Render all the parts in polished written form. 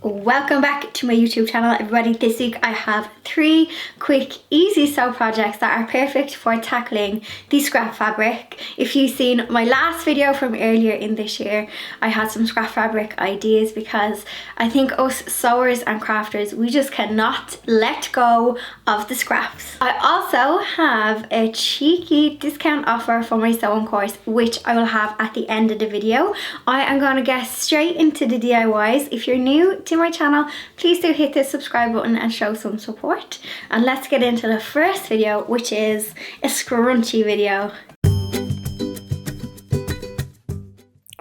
Welcome back to my YouTube channel, everybody. This week I have 3 quick easy sew projects that are perfect for tackling the scrap fabric. If you've seen my last video from earlier in this year, I had some scrap fabric ideas because I think us sewers and crafters, we just cannot let go of the scraps. I also have a cheeky discount offer for my sewing course, which I will have at the end of the video. I am going to get straight into the DIYs. If you're new to my channel, please do hit the subscribe button and show some support. And let's get into the first video, which is a scrunchie video.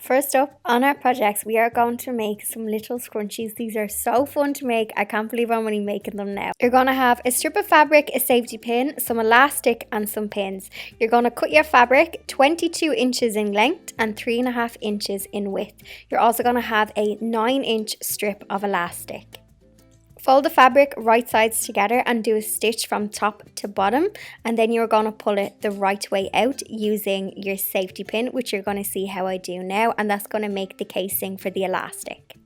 First up on our projects, we are going to make some little scrunchies. These are so fun to make. I can't believe I'm only making them now. You're going to have a strip of fabric, a safety pin, some elastic and some pins. You're going to cut your fabric 22 inches in length and 3.5 inches in width. You're also going to have a 9-inch strip of elastic. Fold the fabric right sides together and do a stitch from top to bottom, and then you're going to pull it the right way out using your safety pin, which you're going to see how I do now, and that's going to make the casing for the elastic.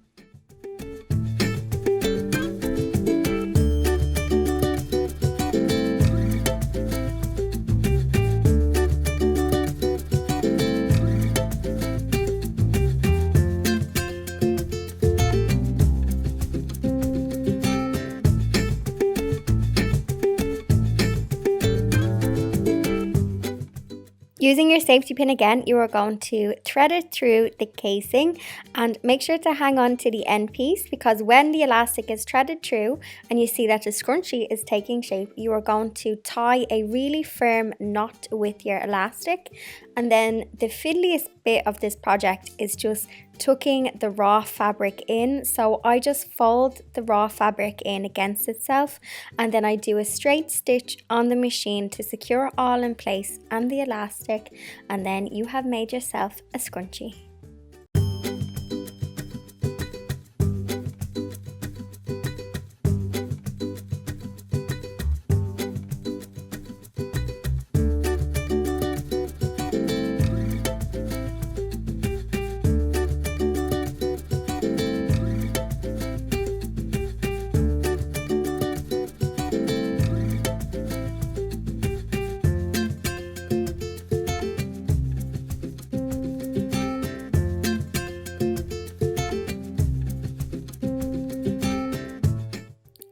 Using your safety pin again, you are going to thread it through the casing and make sure to hang on to the end piece, because when the elastic is threaded through and you see that the scrunchie is taking shape, you are going to tie a really firm knot with your elastic. And then the fiddliest bit of this project is just tucking the raw fabric in. So I just fold the raw fabric in against itself, and then I do a straight stitch on the machine to secure it all in place and the elastic, and then you have made yourself a scrunchie.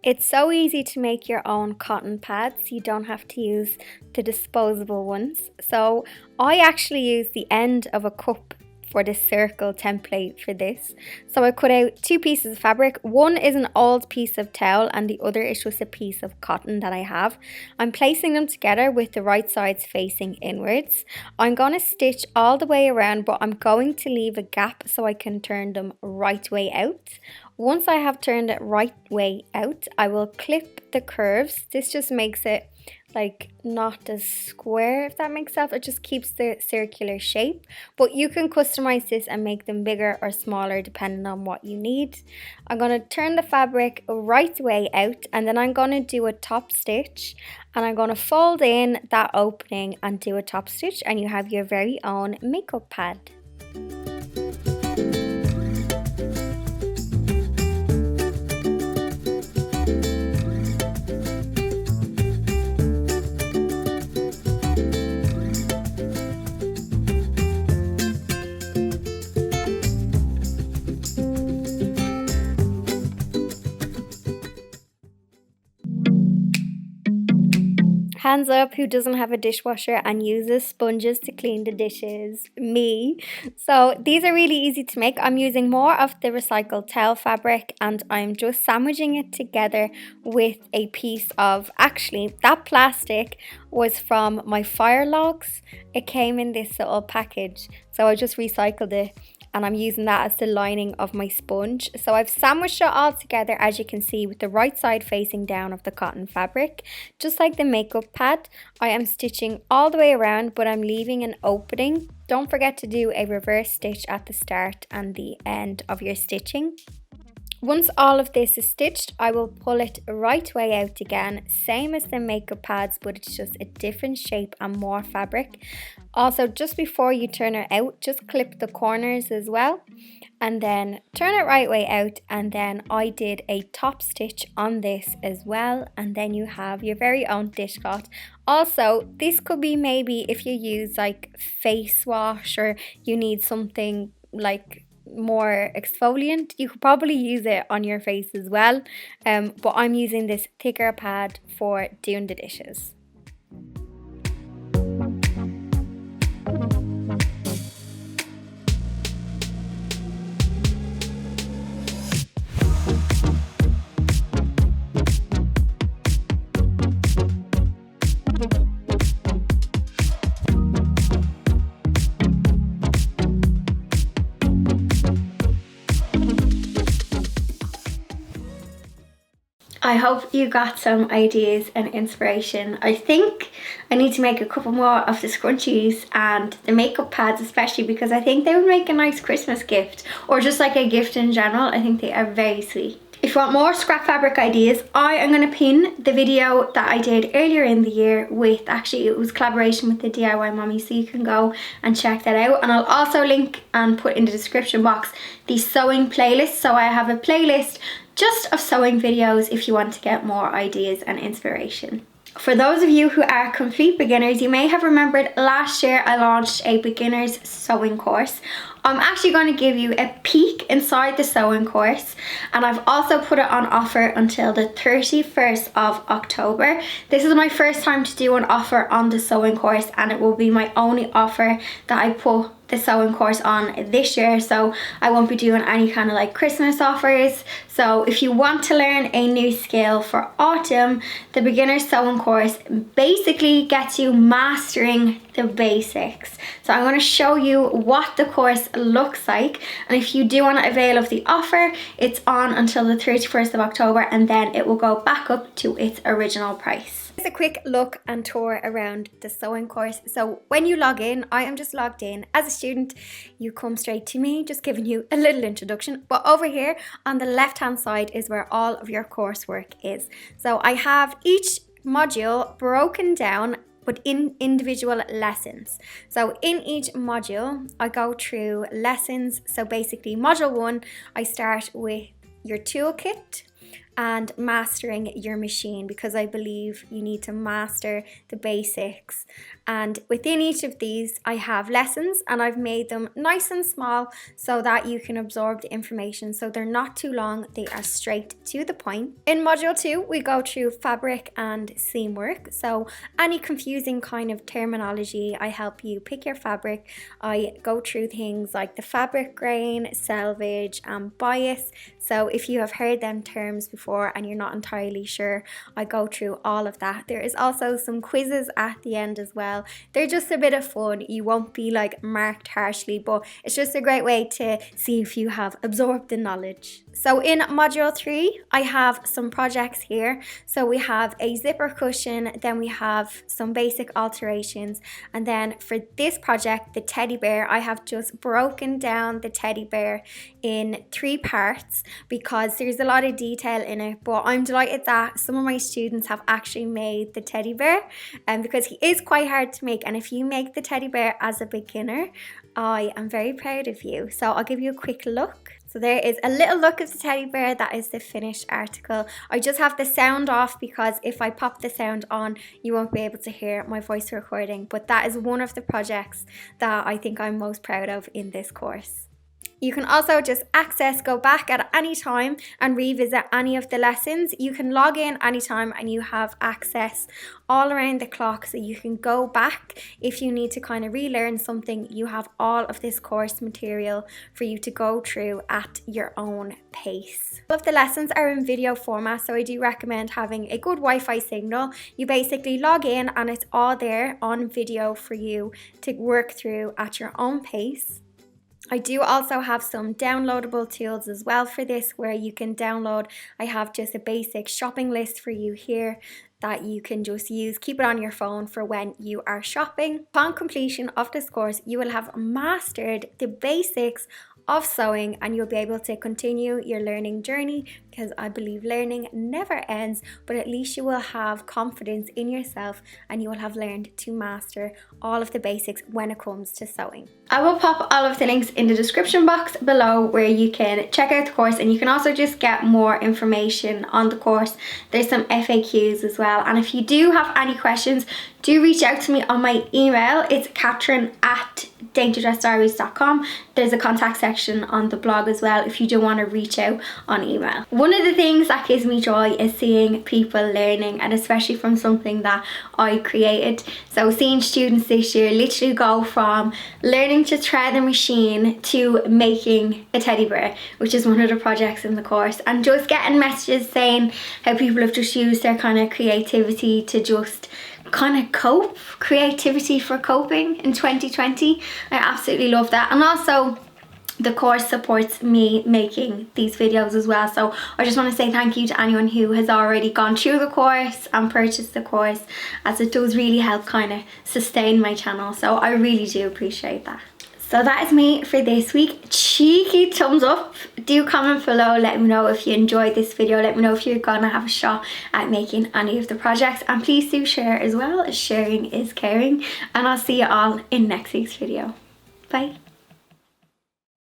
It's so easy to make your own cotton pads. You don't have to use the disposable ones. So I actually use the end of a cup for the circle template for this. So I cut out 2 pieces of fabric. One is an old piece of towel and the other is just a piece of cotton that I have. I'm placing them together with the right sides facing inwards. I'm going to stitch all the way around, but I'm going to leave a gap so I can turn them right way out. Once I have turned it right way out, I will clip the curves. This just makes it like not as square, if that makes sense. It just keeps the circular shape, but you can customize this and make them bigger or smaller depending on what you need. I'm going to turn the fabric right way out, and then I'm going to do a top stitch, and I'm going to fold in that opening and do a top stitch, and you have your very own makeup pad. Hands up who doesn't have a dishwasher and uses sponges to clean the dishes. Me. So these are really easy to make. I'm using more of the recycled towel fabric, and I'm just sandwiching it together with a piece of, actually that plastic was from my fire logs. It came in this little package, so I just recycled it, and I'm using that as the lining of my sponge. So I've sandwiched it all together, as you can see, with the right side facing down of the cotton fabric. Just like the makeup pad, I am stitching all the way around, but I'm leaving an opening. Don't forget to do a reverse stitch at the start and the end of your stitching. Once all of this is stitched, I will pull it right way out again, same as the makeup pads, but it's just a different shape and more fabric. Also, just before you turn it out, just clip the corners as well, and then turn it right way out. And then I did a top stitch on this as well, and then you have your very own dishcloth. Also, this could be maybe if you use like face wash, or you need something like more exfoliant, you could probably use it on your face as well, but I'm using this thicker pad for doing the dishes. I hope you got some ideas and inspiration. I think I need to make a couple more of the scrunchies and the makeup pads, especially because I think they would make a nice Christmas gift, or just like a gift in general. I think they are very sweet. If you want more scrap fabric ideas, I am going to pin the video that I did earlier in the year with, actually it was collaboration with the DIY Mommy, so you can go and check that out. And I'll also link and put in the description box the sewing playlist. So I have a playlist just of sewing videos if you want to get more ideas and inspiration. For those of you who are complete beginners, you may have remembered last year I launched a beginner's sewing course. I'm actually going to give you a peek inside the sewing course, and I've also put it on offer until the 31st of October. This is my first time to do an offer on the sewing course, and it will be my only offer that I put the sewing course on this year, so I won't be doing any kind of like Christmas offers. So if you want to learn a new skill for autumn, the beginner sewing course basically gets you mastering the basics. So I'm going to show you what the course looks like, and if you do want to avail of the offer, it's on until the 31st of October, and then it will go back up to its original price. Here's a quick look and tour around the sewing course. So when you log in, I am just logged in as a student. You come straight to me, just giving you a little introduction. But over here on the left hand side is where all of your coursework is. So I have each module broken down but in individual lessons. So in each module, I go through lessons. So basically module 1, I start with your toolkit and mastering your machine, because I believe you need to master the basics. And within each of these, I have lessons, and I've made them nice and small so that you can absorb the information. So they're not too long, they are straight to the point. In module 2, we go through fabric and seam work. So any confusing kind of terminology, I help you pick your fabric. I go through things like the fabric grain, selvage, and bias. So if you have heard them terms before and you're not entirely sure, I go through all of that. There is also some quizzes at the end as well. They're just a bit of fun. You won't be like marked harshly, but it's just a great way to see if you have absorbed the knowledge. So in module 3, I have some projects here. So we have a zipper cushion, then we have some basic alterations, and then for this project, the teddy bear, I have just broken down the teddy bear in 3 parts because there's a lot of detail in it. But I'm delighted that some of my students have actually made the teddy bear, because he is quite hard to make, and if you make the teddy bear as a beginner, I am very proud of you. So I'll give you a quick look. So there is a little look of the teddy bear. That is the finished article. I just have the sound off because if I pop the sound on, you won't be able to hear my voice recording. But that is one of the projects that I think I'm most proud of in this course. You can also just go back at any time and revisit any of the lessons. You can log in anytime and you have access all around the clock, so you can go back if you need to kind of relearn something. You have all of this course material for you to go through at your own pace. All of the lessons are in video format, so I do recommend having a good Wi-Fi signal. You basically log in and it's all there on video for you to work through at your own pace. I do also have some downloadable tools as well for this, where you can download. I have just a basic shopping list for you here that you can just use, keep it on your phone for when you are shopping. Upon completion of this course, you will have mastered the basics of sewing, and you'll be able to continue your learning journey, because I believe learning never ends, but at least you will have confidence in yourself and you will have learned to master all of the basics when it comes to sewing. I will pop all of the links in the description box below where you can check out the course, and you can also just get more information on the course. There's some FAQs as well, and if you do have any questions, do reach out to me on my email. It's Catherine@daintydressdiaries.com. There's a contact section on the blog as well if you do want to reach out on email. One of the things that gives me joy is seeing people learning, and especially from something that I created. So seeing students this year literally go from learning to thread a machine to making a teddy bear, which is one of the projects in the course, and just getting messages saying how people have just used their kind of creativity to just kind of cope, creativity for coping in 2020. I absolutely love that. And also the course supports me making these videos as well, so I just want to say thank you to anyone who has already gone through the course and purchased the course, as it does really help kind of sustain my channel, so I really do appreciate that. So that is me for this week. Cheeky thumbs up. Do comment below, let me know if you enjoyed this video, let me know if you're gonna have a shot at making any of the projects, and please do share as well. Sharing is caring, and I'll see you all in next week's video. Bye.